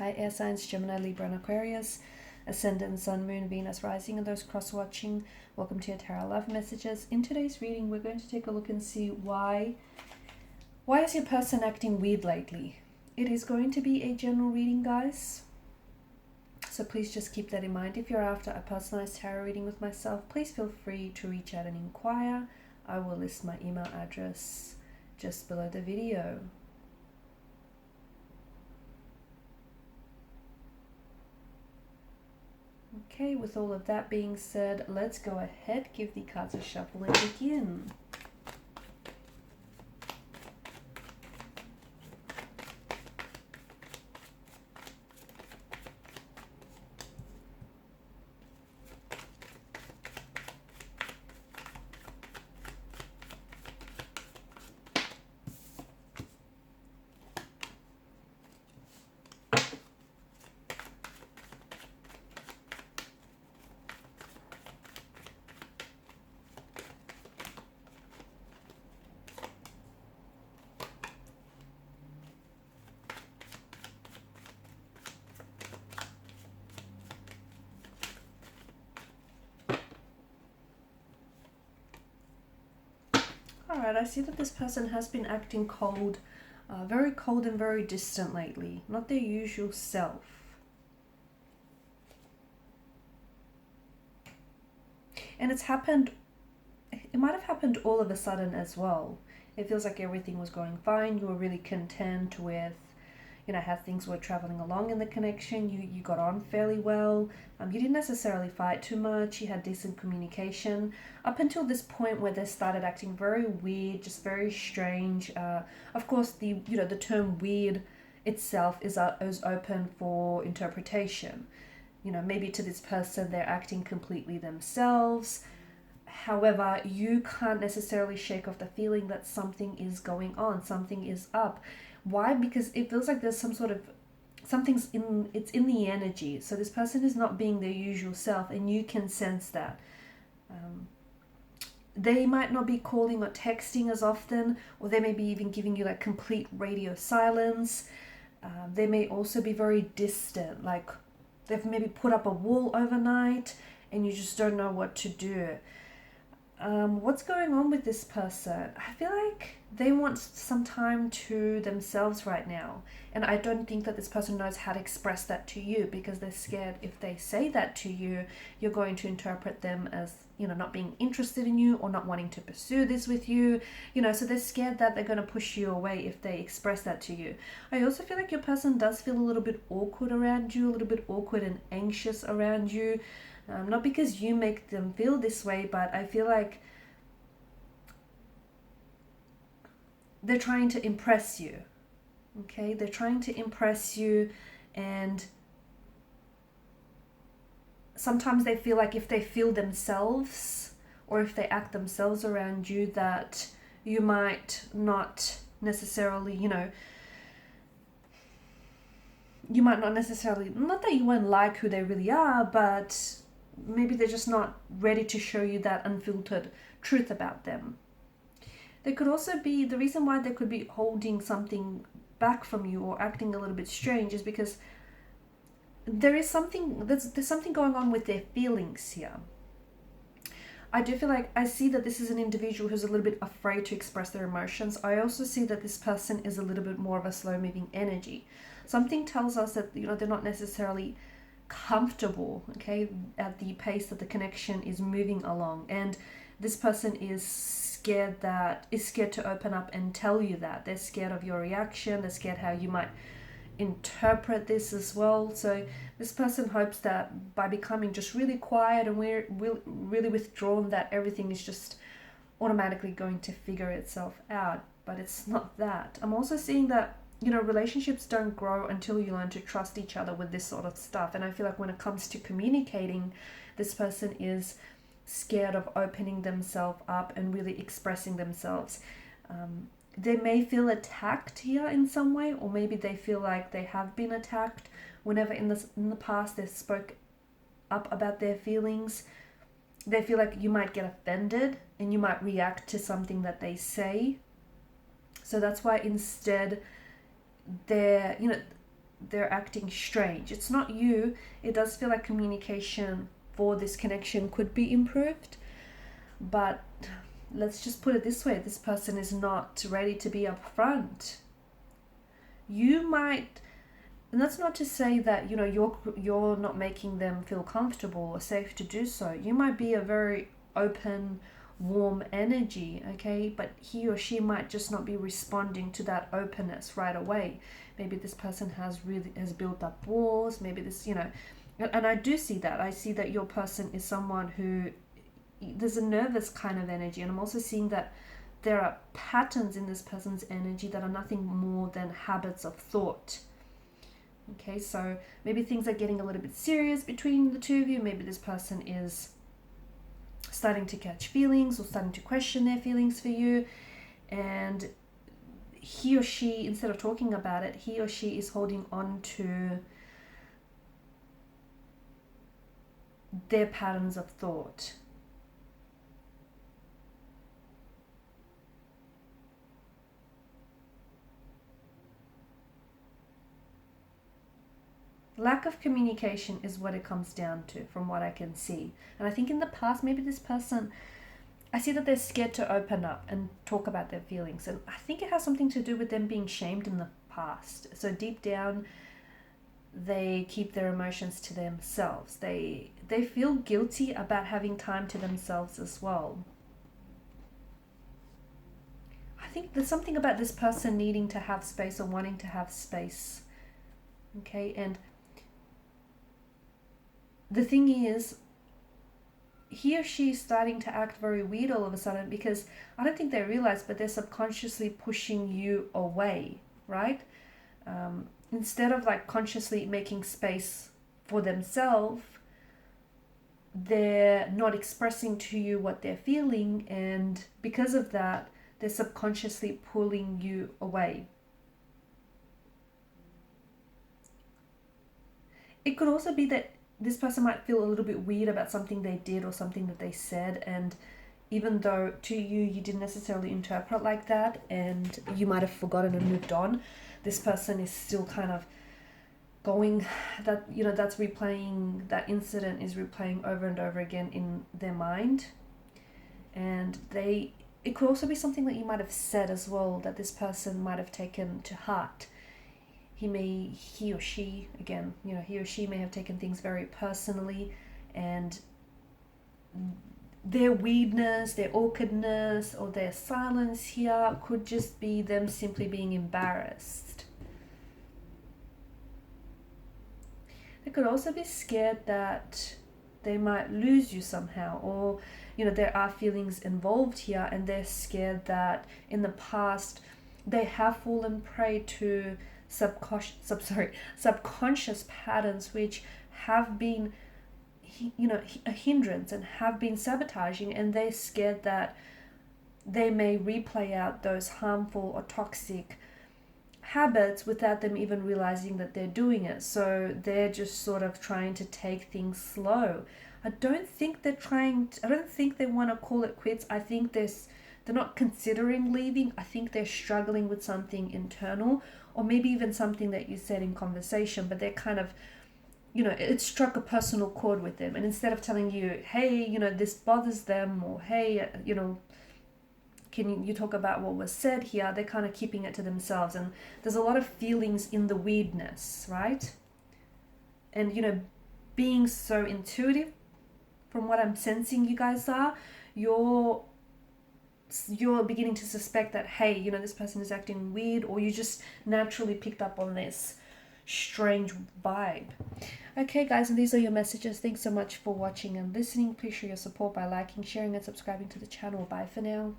Hi, air signs Gemini, Libra, and Aquarius. Ascendant, Sun, Moon, Venus, Rising, and those cross-watching. Welcome to your Tarot Love Messages. In today's reading, we're going to take a look and see why is your person acting weird lately. It is going to be a general reading, guys. So please just keep that in mind. If you're after a personalized tarot reading with myself, please feel free to reach out and inquire. I will list my email address just below the video. Okay, with all of that being said, let's go ahead, give the cards a shuffle and begin. Alright, I see that this person has been acting cold, very cold and very distant lately. Not their usual self. And it might have happened all of a sudden as well. It feels like everything was going fine. You were really content with, how things were traveling along in the connection. You got on fairly well. You didn't necessarily fight too much. You had decent communication up until this point where they started acting very weird, just very strange. Of course, the term weird itself is open for interpretation. Maybe to this person they're acting completely themselves. However, you can't necessarily shake off the feeling that something is going on, something is up. Why? Because it feels like there's some sort of it's in the energy. So this person is not being their usual self, and you can sense that. They might not be calling or texting as often, or they may be even giving you like complete radio silence. They may also be very distant, like they've maybe put up a wall overnight and you just don't know what to do. What's going on with this person? I feel like they want some time to themselves right now. And I don't think that this person knows how to express that to you, because they're scared if they say that to you, you're going to interpret them as, not being interested in you or not wanting to pursue this with you. So they're scared that they're going to push you away if they express that to you. I also feel like your person does feel a little bit awkward around you, a little bit awkward and anxious around you. Not because you make them feel this way, but I feel like they're trying to impress you. Okay, they're trying to impress you, and sometimes they feel like if they feel themselves or if they act themselves around you, that you might not necessarily, not that you won't like who they really are, but maybe they're just not ready to show you that unfiltered truth about them. There could also be, the reason why they could be holding something back from you or acting a little bit strange is because there's something going on with their feelings here. I do feel like I see that this is an individual who's a little bit afraid to express their emotions. I also see that this person is a little bit more of a slow-moving energy. Something tells us that they're not necessarily comfortable, okay, at the pace that the connection is moving along, and this person is scared to open up and tell you that. They're scared of your reaction. They're scared how you might interpret this as well. So this person hopes that by becoming just really quiet and we're really withdrawn, that everything is just automatically going to figure itself out. But it's not that. I'm also seeing that relationships don't grow until you learn to trust each other with this sort of stuff. And I feel like when it comes to communicating, this person is scared of opening themselves up and really expressing themselves. They may feel attacked here in some way, or maybe they feel like they have been attacked whenever in the past they spoke up about their feelings. They feel like you might get offended and you might react to something that they say. So that's why instead they're acting strange. It's not you. It does feel like communication for this connection could be improved, but let's just put it this way: this person is not ready to be upfront. You might, and that's not to say that you're not making them feel comfortable or safe to do so. You might be a very open, warm energy, okay, but he or she might just not be responding to that openness right away. Maybe this person has built up walls. Maybe this, and I do see that. I see that your person is someone who, there's a nervous kind of energy, and I'm also seeing that there are patterns in this person's energy that are nothing more than habits of thought. Okay, so maybe things are getting a little bit serious between the two of you. Maybe this person is starting to catch feelings or starting to question their feelings for you, and he or she, instead of talking about it, he or she is holding on to their patterns of thought. Lack of communication is what it comes down to, from what I can see. And I think in the past, maybe this person, I see that they're scared to open up and talk about their feelings. And I think it has something to do with them being shamed in the past. So deep down, they keep their emotions to themselves. They feel guilty about having time to themselves as well. I think there's something about this person needing to have space or wanting to have space. Okay, and the thing is, he or she is starting to act very weird all of a sudden, because I don't think they realize, but they're subconsciously pushing you away, right? Instead of like consciously making space for themselves, they're not expressing to you what they're feeling, and because of that, they're subconsciously pulling you away. It could also be that this person might feel a little bit weird about something they did or something that they said, and even though to you didn't necessarily interpret like that, and you might have forgotten and moved on, this person is still kind of going, that that's replaying, that incident is replaying over and over again in their mind. And it could also be something that you might have said as well, that this person might have taken to heart. He or she may have taken things very personally, and their weirdness, their awkwardness, or their silence here could just be them simply being embarrassed. They could also be scared that they might lose you somehow, or there are feelings involved here, and they're scared that in the past they have fallen prey to subconscious patterns which have been a hindrance and have been sabotaging, and they're scared that they may replay out those harmful or toxic habits without them even realizing that they're doing it. So they're just sort of trying to take things slow. I don't think they want to call it quits. I think they're not considering leaving. I think they're struggling with something internal, or maybe even something that you said in conversation, but they're kind of, it struck a personal chord with them. And instead of telling you, hey, this bothers them, or hey, can you talk about what was said here, they're kind of keeping it to themselves. And there's a lot of feelings in the weirdness, right? And, being so intuitive, from what I'm sensing you guys are, you're beginning to suspect that, hey, this person is acting weird, or you just naturally picked up on this strange vibe. Okay, guys, and these are your messages. Thanks so much for watching and listening. Please show your support by liking, sharing, and subscribing to the channel. Bye for now.